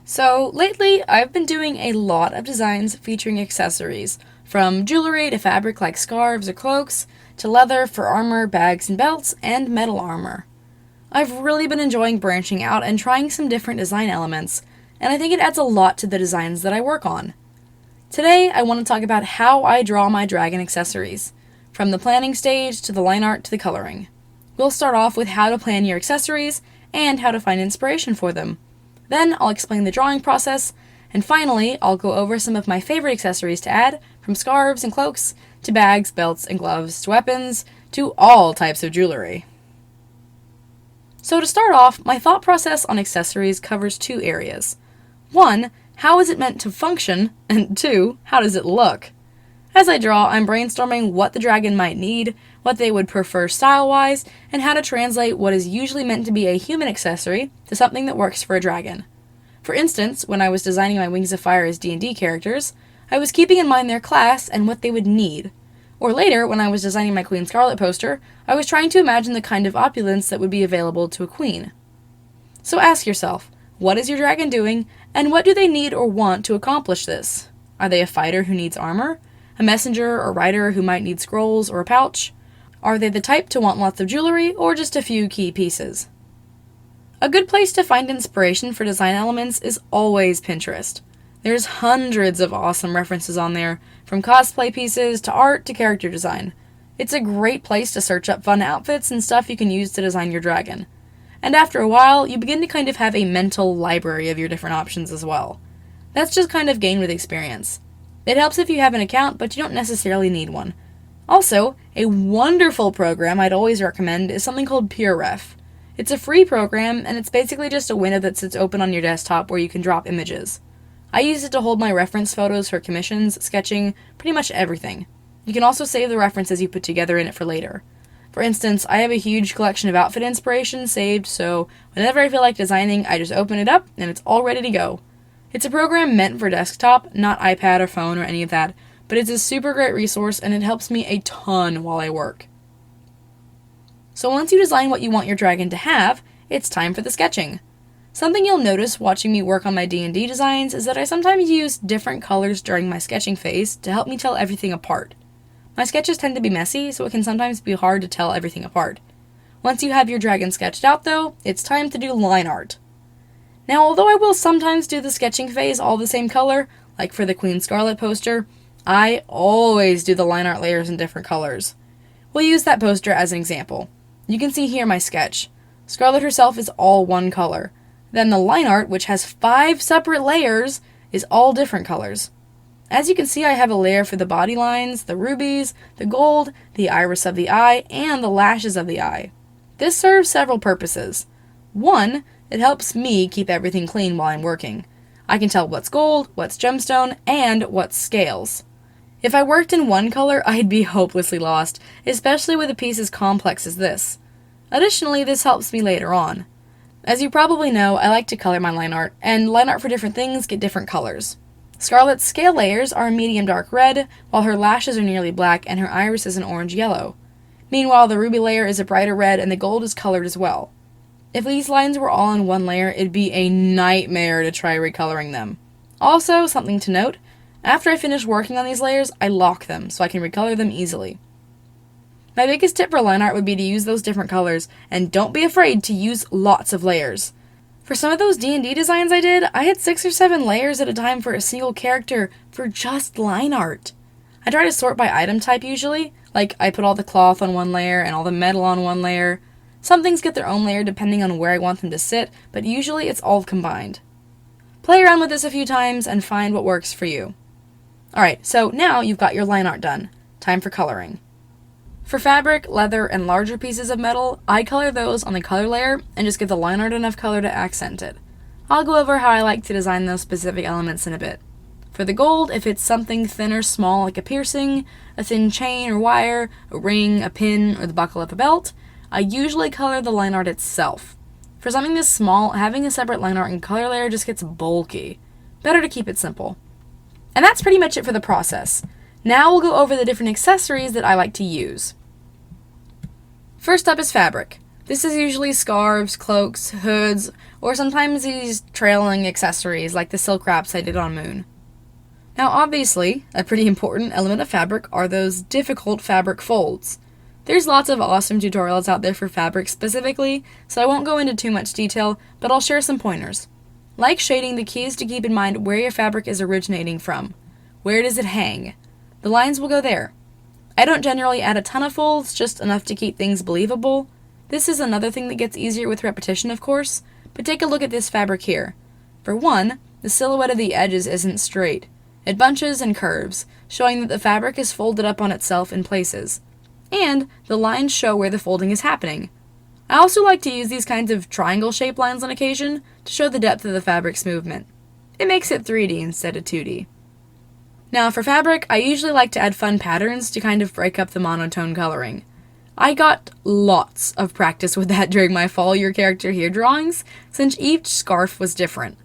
So lately, I've been doing a lot of designs featuring accessories, from jewelry to fabric like scarves or cloaks, to leather for armor, bags and belts, and metal armor. I've really been enjoying branching out and trying some different design elements, and I think it adds a lot to the designs that I work on. Today, I want to talk about how I draw my dragon accessories, from the planning stage to the line art to the coloring. We'll start off with how to plan your accessories and how to find inspiration for them. Then I'll explain the drawing process, and finally I'll go over some of my favorite accessories to add, from scarves and cloaks, to bags, belts, and gloves, to weapons, to all types of jewelry. So to start off, my thought process on accessories covers two areas. 1. How is it meant to function? And 2. How does it look? As I draw, I'm brainstorming what the dragon might need, what they would prefer style-wise, and how to translate what is usually meant to be a human accessory to something that works for a dragon. For instance, when I was designing my Wings of Fire as D&D characters, I was keeping in mind their class and what they would need. Or later, when I was designing my Queen Scarlet poster, I was trying to imagine the kind of opulence that would be available to a queen. So ask yourself, what is your dragon doing, and what do they need or want to accomplish this? Are they a fighter who needs armor? A messenger or rider who might need scrolls or a pouch? Are they the type to want lots of jewelry or just a few key pieces? A good place to find inspiration for design elements is always Pinterest. There's hundreds of awesome references on there, from cosplay pieces to art to character design. It's a great place to search up fun outfits and stuff you can use to design your dragon. And after a while, you begin to kind of have a mental library of your different options as well. That's just kind of gained with experience. It helps if you have an account, but you don't necessarily need one. Also, a wonderful program I'd always recommend is something called PureRef. It's a free program, and it's basically just a window that sits open on your desktop where you can drop images. I use it to hold my reference photos for commissions, sketching, pretty much everything. You can also save the references you put together in it for later. For instance, I have a huge collection of outfit inspiration saved, so whenever I feel like designing, I just open it up, and it's all ready to go. It's a program meant for desktop, not iPad or phone or any of that, but it's a super great resource and it helps me a ton while I work. So once you design what you want your dragon to have, it's time for the sketching. Something you'll notice watching me work on my D&D designs is that I sometimes use different colors during my sketching phase to help me tell everything apart. My sketches tend to be messy, so it can sometimes be hard to tell everything apart. Once you have your dragon sketched out though, it's time to do line art. Now, although I will sometimes do the sketching phase all the same color, like for the Queen Scarlet poster, I always do the line art layers in different colors. We'll use that poster as an example. You can see here my sketch. Scarlet herself is all one color. Then the line art, which has 5 separate layers, is all different colors. As you can see, I have a layer for the body lines, the rubies, the gold, the iris of the eye, and the lashes of the eye. This serves several purposes. 1, it helps me keep everything clean while I'm working. I can tell what's gold, what's gemstone, and what's scales. If I worked in one color, I'd be hopelessly lost, especially with a piece as complex as this. Additionally, this helps me later on. As you probably know, I like to color my line art, and line art for different things get different colors. Scarlet's scale layers are a medium dark red, while her lashes are nearly black and her iris is an orange-yellow. Meanwhile, the ruby layer is a brighter red and the gold is colored as well. If these lines were all in one layer, it'd be a nightmare to try recoloring them. Also, something to note, after I finish working on these layers, I lock them so I can recolor them easily. My biggest tip for line art would be to use those different colors, and don't be afraid to use lots of layers. For some of those D&D designs I did, I had 6 or 7 layers at a time for a single character for just line art. I try to sort by item type usually, like I put all the cloth on one layer and all the metal on one layer. Some things get their own layer depending on where I want them to sit, but usually it's all combined. Play around with this a few times and find what works for you. Alright, so now you've got your line art done. Time for coloring. For fabric, leather, and larger pieces of metal, I color those on the color layer and just give the line art enough color to accent it. I'll go over how I like to design those specific elements in a bit. For the gold, if it's something thin or small like a piercing, a thin chain or wire, a ring, a pin, or the buckle of a belt, I usually color the line art itself. For something this small, having a separate line art and color layer just gets bulky. Better to keep it simple. And that's pretty much it for the process. Now we'll go over the different accessories that I like to use. First up is fabric. This is usually scarves, cloaks, hoods, or sometimes these trailing accessories like the silk wraps I did on Moon. Now obviously, a pretty important element of fabric are those difficult fabric folds. There's lots of awesome tutorials out there for fabric specifically, so I won't go into too much detail, but I'll share some pointers. Like shading, the key is to keep in mind where your fabric is originating from. Where does it hang? The lines will go there. I don't generally add a ton of folds, just enough to keep things believable. This is another thing that gets easier with repetition, of course, but take a look at this fabric here. For one, the silhouette of the edges isn't straight. It bunches and curves, showing that the fabric is folded up on itself in places. And the lines show where the folding is happening. I also like to use these kinds of triangle-shaped lines on occasion to show the depth of the fabric's movement. It makes it 3D instead of 2D. Now for fabric, I usually like to add fun patterns to kind of break up the monotone coloring. I got lots of practice with that during my Follow Your Character Here drawings, since each scarf was different.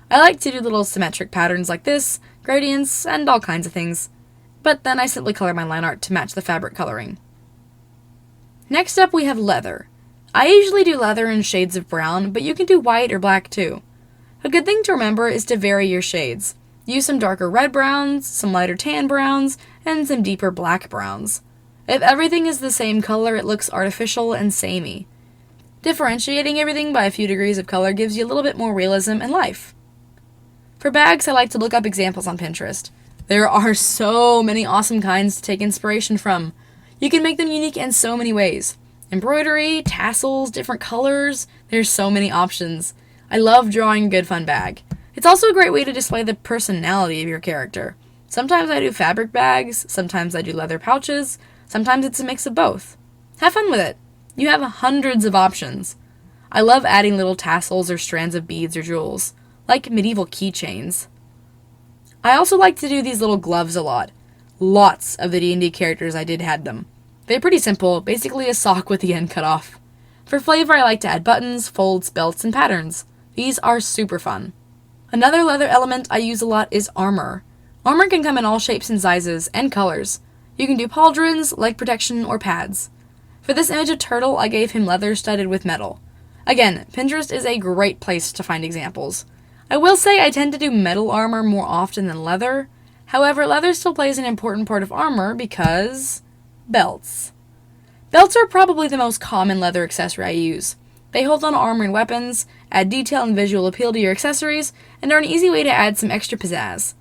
I like to do little symmetric patterns like this, gradients, and all kinds of things. But then I simply color my line art to match the fabric coloring. Next up we have leather. I usually do leather in shades of brown, but you can do white or black too. A good thing to remember is to vary your shades. Use some darker red browns, some lighter tan browns, and some deeper black browns. If everything is the same color, it looks artificial and samey. Differentiating everything by a few degrees of color gives you a little bit more realism and life. For bags, I like to look up examples on Pinterest. There are so many awesome kinds to take inspiration from. You can make them unique in so many ways. Embroidery, tassels, different colors, there's so many options. I love drawing a good fun bag. It's also a great way to display the personality of your character. Sometimes I do fabric bags, sometimes I do leather pouches, sometimes it's a mix of both. Have fun with it. You have hundreds of options. I love adding little tassels or strands of beads or jewels, like medieval keychains. I also like to do these little gloves a lot. Lots of the D&D characters I did had them. They're pretty simple, basically a sock with the end cut off. For flavor, I like to add buttons, folds, belts, and patterns. These are super fun. Another leather element I use a lot is armor. Armor can come in all shapes and sizes, and colors. You can do pauldrons, leg protection, or pads. For this image of Turtle, I gave him leather studded with metal. Again, Pinterest is a great place to find examples. I will say I tend to do metal armor more often than leather. However, leather still plays an important part of armor because... belts. Belts are probably the most common leather accessory I use. They hold on to armor and weapons, add detail and visual appeal to your accessories, and are an easy way to add some extra pizzazz.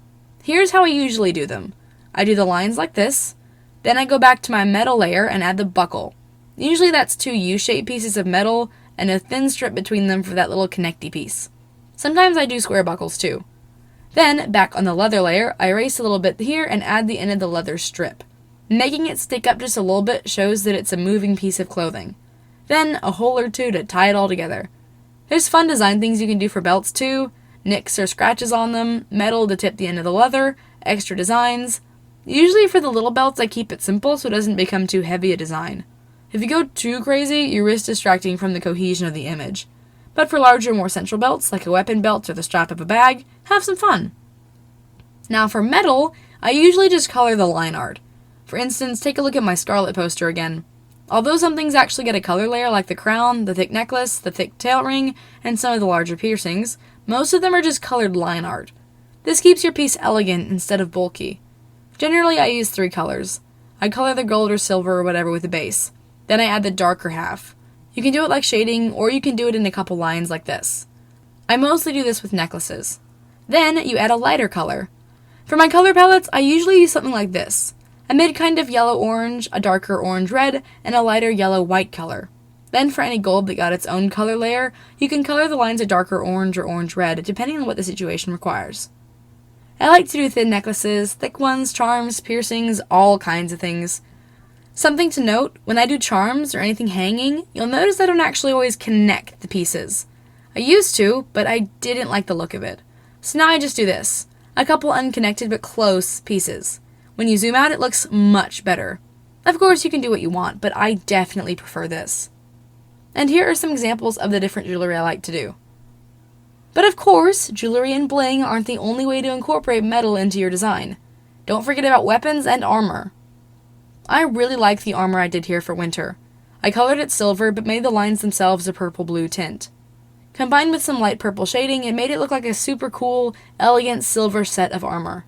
Here's how I usually do them. I do the lines like this, then I go back to my metal layer and add the buckle. Usually that's two U-shaped pieces of metal and a thin strip between them for that little connecty piece. Sometimes I do square buckles too. Then, back on the leather layer, I erase a little bit here and add the end of the leather strip. Making it stick up just a little bit shows that it's a moving piece of clothing. Then, a hole or two to tie it all together. There's fun design things you can do for belts too, nicks or scratches on them, metal to tip the end of the leather, extra designs. Usually for the little belts I keep it simple so it doesn't become too heavy a design. If you go too crazy, you risk distracting from the cohesion of the image. But for larger, more central belts, like a weapon belt or the strap of a bag, have some fun. Now for metal, I usually just color the line art. For instance, take a look at my Scarlet poster again. Although some things actually get a color layer like the crown, the thick necklace, the thick tail ring, and some of the larger piercings, most of them are just colored line art. This keeps your piece elegant instead of bulky. Generally, I use 3 colors. I color the gold or silver or whatever with the base. Then I add the darker half. You can do it like shading, or you can do it in a couple lines like this. I mostly do this with necklaces. Then you add a lighter color. For my color palettes, I usually use something like this. A mid kind of yellow-orange, a darker orange-red, and a lighter yellow-white color. Then for any gold that got its own color layer, you can color the lines a darker orange or orange-red, depending on what the situation requires. I like to do thin necklaces, thick ones, charms, piercings, all kinds of things. Something to note, when I do charms or anything hanging, you'll notice I don't actually always connect the pieces. I used to, but I didn't like the look of it. So now I just do this. A couple unconnected but close pieces. When you zoom out, it looks much better. Of course, you can do what you want, but I definitely prefer this. And here are some examples of the different jewelry I like to do. But of course, jewelry and bling aren't the only way to incorporate metal into your design. Don't forget about weapons and armor. I really like the armor I did here for winter. I colored it silver but made the lines themselves a purple-blue tint. Combined with some light purple shading, it made it look like a super cool, elegant silver set of armor.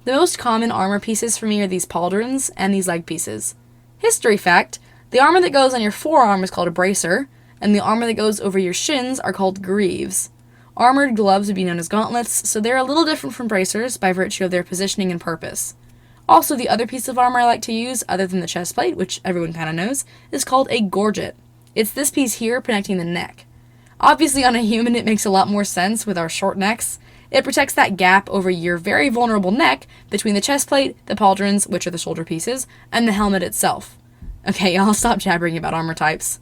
The most common armor pieces for me are these pauldrons and these leg pieces. History fact, the armor that goes on your forearm is called a bracer, and the armor that goes over your shins are called greaves. Armored gloves would be known as gauntlets, so they're a little different from bracers by virtue of their positioning and purpose. Also, the other piece of armor I like to use, other than the chest plate, which everyone kind of knows, is called a gorget. It's this piece here connecting the neck. Obviously, on a human, it makes a lot more sense with our short necks. It protects that gap over your very vulnerable neck between the chest plate, the pauldrons, which are the shoulder pieces, and the helmet itself. Okay, I'll stop jabbering about armor types.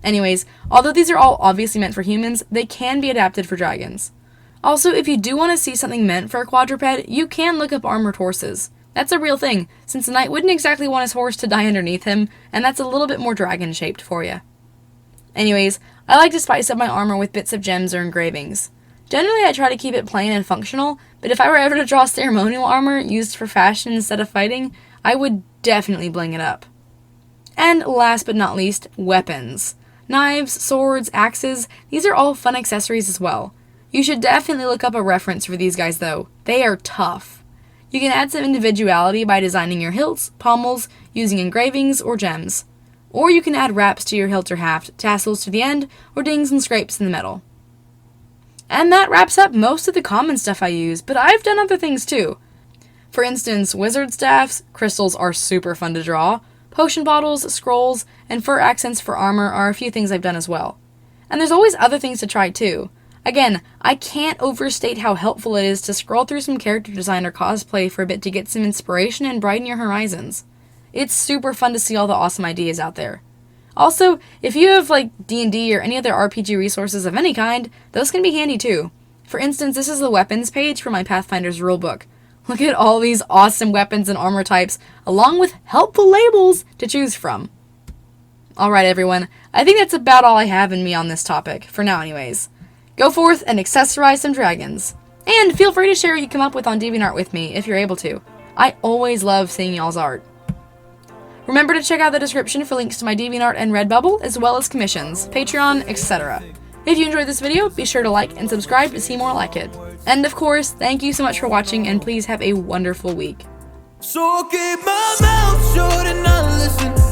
Anyways, although these are all obviously meant for humans, they can be adapted for dragons. Also, if you do want to see something meant for a quadruped, you can look up armored horses. That's a real thing, since the knight wouldn't exactly want his horse to die underneath him, and that's a little bit more dragon-shaped for you. Anyways, I like to spice up my armor with bits of gems or engravings. Generally, I try to keep it plain and functional, but if I were ever to draw ceremonial armor used for fashion instead of fighting, I would definitely bling it up. And last but not least, weapons. Knives, swords, axes, these are all fun accessories as well. You should definitely look up a reference for these guys though. They are tough. You can add some individuality by designing your hilts, pommels, using engravings or gems. Or you can add wraps to your hilt or haft, tassels to the end, or dings and scrapes in the middle. And that wraps up most of the common stuff I use, but I've done other things too. For instance, wizard staffs, crystals are super fun to draw, potion bottles, scrolls, and fur accents for armor are a few things I've done as well. And there's always other things to try too. Again, I can't overstate how helpful it is to scroll through some character design or cosplay for a bit to get some inspiration and brighten your horizons. It's super fun to see all the awesome ideas out there. Also, if you have like D&D or any other RPG resources of any kind, those can be handy too. For instance, this is the weapons page for my Pathfinder's rulebook. Look at all these awesome weapons and armor types, along with helpful labels to choose from. Alright everyone, I think that's about all I have in me on this topic, for now anyways. Go forth and accessorize some dragons. And feel free to share what you come up with on DeviantArt with me, if you're able to. I always love seeing y'all's art. Remember to check out the description for links to my DeviantArt and Redbubble, as well as commissions, Patreon, etc. If you enjoyed this video, be sure to like and subscribe to see more like it. And of course, thank you so much for watching, and please have a wonderful week. So keep my mouth shut and not listen.